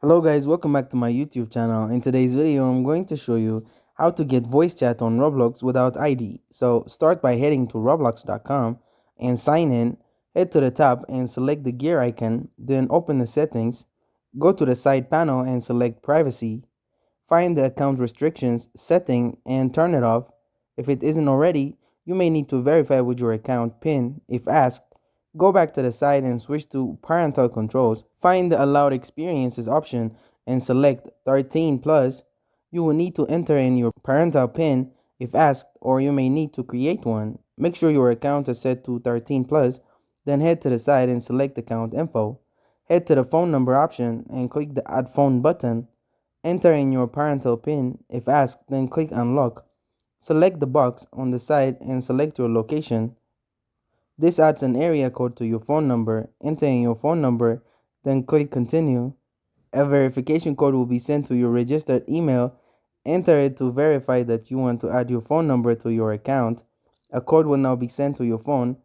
Hello guys, welcome back to my YouTube channel. In today's video, I'm going to show you how to get voice chat on Roblox without ID. So start by heading to roblox.com and sign in. Head to the top and select the gear icon, then open the settings. Go to the side panel and select privacy. Find the account restrictions setting and turn it off. If it isn't already, you may need to verify with your account PIN if asked. Go back to the site and switch to parental controls. Find the allowed experiences option and select 13 plus. You will need to enter in your parental PIN if asked, or you may need to create one. Make sure your account is set to 13 plus, then head to the site and select account info. Head to the phone number option and click the add phone button. Enter in your parental PIN if asked, then click unlock. Select the box on the side and select your location. This adds an area code to your phone number. Enter in your phone number, then click continue. A verification code will be sent to your registered email. Enter it to verify that you want to add your phone number to your account. A code will now be sent to your phone.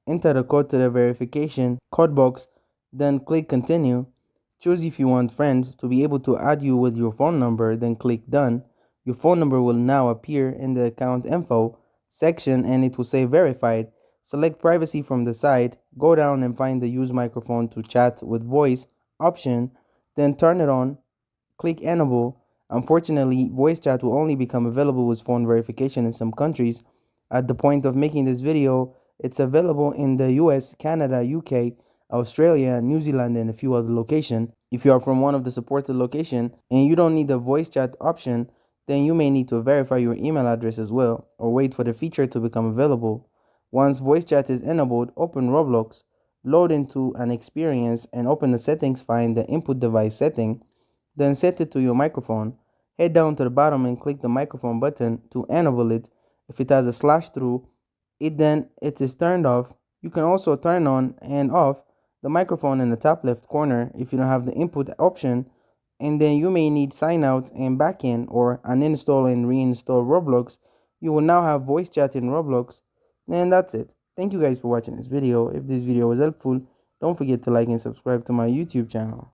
Enter the code to the verification code box, then click continue. Choose if you want friends to be able to add you with your phone number, then click done. Your phone number will now appear in the account info section and it will say verified. Select privacy from the side, go down and find the use microphone to chat with voice option, then turn it on, click enable. Unfortunately, voice chat will only become available with phone verification in some countries. At the point of making this video, it's available in the US, Canada, UK, Australia, New Zealand, and a few other locations. If you are from one of the supported locations and you don't need the voice chat option, then you may need to verify your email address as well, or wait for the feature to become available. Once voice chat is enabled, open Roblox, load into an experience, and open the settings, find the input device setting, then set it to your microphone. Head down to the bottom and click the microphone button to enable it. If it has a slash through, it is turned off. You can also turn on and off the microphone in the top left corner if you don't have the input option, and then you may need sign out and back in or uninstall and reinstall Roblox. You will now have voice chat in Roblox, and that's it. Thank you guys for watching this video. If this video was helpful, don't forget to like and subscribe to my YouTube channel.